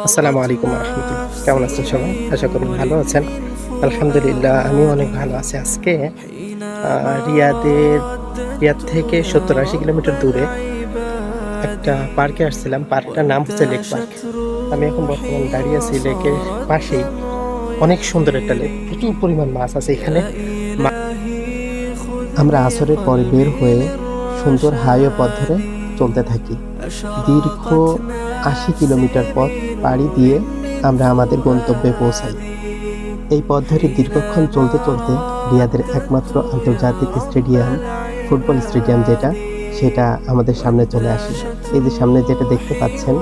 আসসালামু আলাইকুম রহমতুল্লাহ। কেমন আছেন সবাই? আশা করি ভালো আছেন। আলহামদুলিল্লাহ আমিও অনেক ভালো আছি। আজকে রিয়াদ থেকে ৭০-৮০ কিলোমিটার দূরে একটা পার্কে আসছিলাম। পার্কটার নাম হচ্ছে লেক পার্ক। আমি এখন বর্তমানে দাঁড়িয়ে আছি লেকের পাশেই। অনেক সুন্দর একটা লেক, প্রচুর পরিমাণ মাছ আছে এখানে। আমরা আসরের পরে বের হয়ে সুন্দর হাইওয়ে পথ ধরে চলতে থাকি। দীর্ঘ ৮০ কিলোমিটার পথ পাড়ি দিয়ে আমরা আমাদের গন্তব্যে পৌঁছাই। এই পথ ধরে দীর্ঘক্ষণ চলতে চলতে রিয়াদের একমাত্র আন্তর্জাতিক স্টেডিয়াম, ফুটবল স্টেডিয়াম সেটা আমাদের সামনে চলে আসে। এই যে সামনে যেটা দেখতে পাচ্ছেন,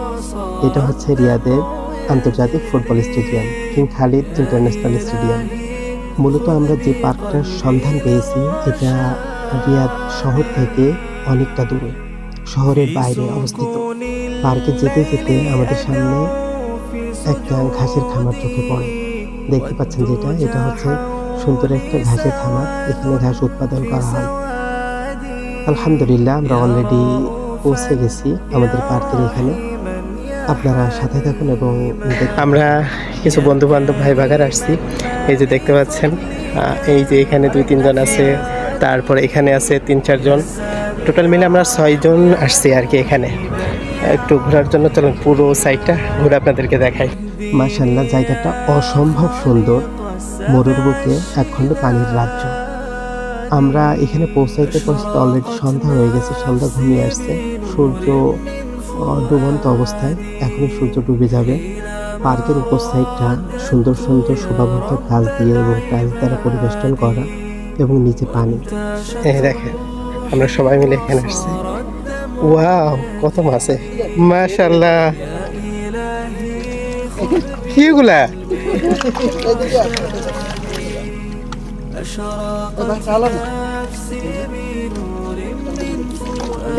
এটা হচ্ছে রিয়াদের আন্তর্জাতিক football stadium, king Khalid international stadium. মূলত আমরা যে পার্কটার সন্ধান পেয়েছি, এটা রিয়াদ শহর থেকে অনেকটা দূরে, শহরের বাইরে অবস্থিত। পার্কে যেতে যেতে আমাদের সামনে একটা ঘাসের খামার চোখে পড়ে। দেখতে পাচ্ছেন এটা হচ্ছে সুন্দর একটা ঘাসের খামার। এখানে ঘাস উৎপাদন করা হয়। আলহামদুলিল্লাহ আমরা অলরেডি পৌঁছে গেছি আমাদের পার্কের এখানে। আপনারা সাথে থাকুন এবং আমরা কিছু বন্ধু বান্ধব ভাই ভাগার আসছি। এই যে দেখতে পাচ্ছেন, এই যে এখানে ২-৩ জন আছে, তারপরে এখানে আছে ৩-৪ জন, টোটাল মিলে আমরা ৬ জন আসছি আর কি। এখানে একটু ঘোরার জন্য চলুন পুরো সাইডটা ঘুরে আপনাদেরকে দেখাই। মাশাআল্লাহ, জায়গাটা অসম্ভব সুন্দর। মরুর বুকে একখণ্ড পানির রাজ্য। আমরা এখানে পৌঁছাইতে অলরেডি সন্ধ্যা হয়ে গেছে, সন্ধ্যা ঘনিয়ে আসছে। সূর্য ডুবন্ত অবস্থায়, এখনই সূর্য ডুবে যাবে। পার্কের উপর সাইডটা সুন্দর সুন্দর শোভাবর্ধক গাছ দিয়ে এবং টাইলস দ্বারা পরিবেষ্টন করা, এবং নিচে পানি। এই দেখেন, আমরা সবাই মিলে এখানে আসছি। ওয়াও, কত মাছ! মাশাআল্লাহ, কি এগুলা?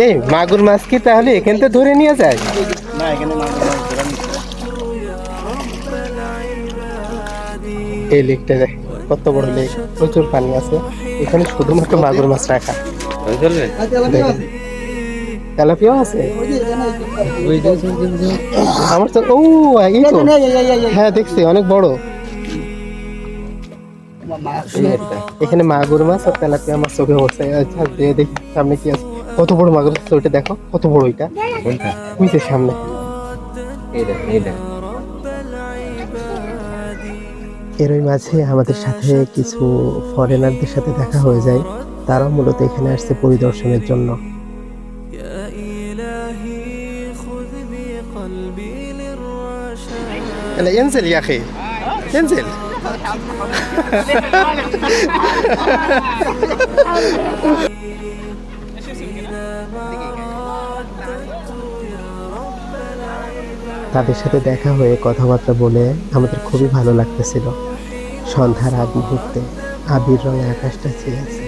এই মাগুর মাছ কি তাহলে এখান থেকে ধরে নিয়ে যায়? না, এখানে মাগুর মাছ ধরা নিচ্ছে। এই লেকটা দেখ, কত বড় লেক, প্রচুর পানি আছে। এখানে শুধুমাত্র মাগুর মাছ রাখা। তেলাপিয়াও আছে। আমার তো এই তো, হ্যাঁ দেখছি, অনেক বড়। এখানে মাগুর মাছ আর তেলাপিয়া মাছ চোখে পড়ছে। আচ্ছা, দেখি সামনে কি আছে। কত বড় মাগুর মাছ, ওইটা দেখো কত বড়। ওইটা ওইটা সামনে। এর ওই মাঝে আমাদের সাথে কিছু ফরেনারদের সাথে দেখা হয়ে যায়। তারাও মূলত এখানে আসছে পরিদর্শনের জন্য। انزل يا اخي، انزل। তাদের সাথে দেখা হয়ে কথাবার্তা বলে আমাদের খুবই ভালো লাগতেছিল। সন্ধ্যার আগ মুহূর্তে আবির রঙে আকাশটা চেয়ে আছে।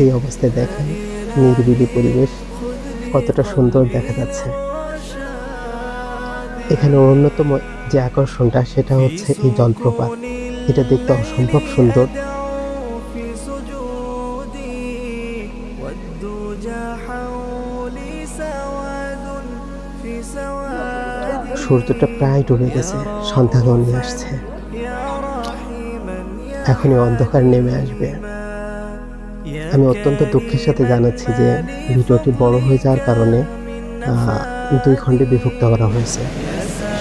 এই অবস্থায় দেখেন নিরিবিলি পরিবেশ কতটা সুন্দর দেখা যাচ্ছে। এখানে অন্যতম যে আকর্ষণটা, সেটা হচ্ছে এই জলপ্রপাত। এটা দেখতে অসম্ভব সুন্দর। সূর্যটা প্রায় ডুবে গেছে, সন্ধ্যা ঘনিয়ে আসছে। এখনই অন্ধকার নেমে আসবে। আমি অত্যন্ত দুঃখের সাথে জানাচ্ছি যে ভিডিওটি বড় হয়ে যাওয়ার কারণে 2 খণ্ডে বিভক্ত করা হয়েছে।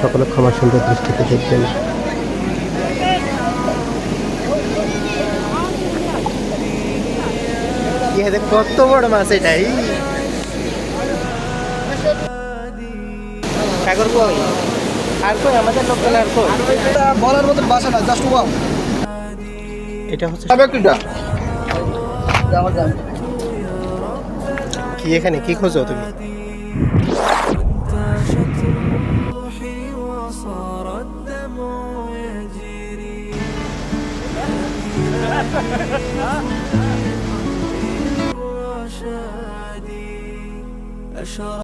সকলে ক্ষমা সুন্দর দৃষ্টিতে দেখবেন। কত বড় মাছ এটাই। সাগর কই আর কই আমাদের লোকাল আর কই? এটা বলার মতো ভাষা না, জাস্ট ওয়াও। এটা হচ্ছে আমার জান কি, এখানে কি খোঁজো তুমি?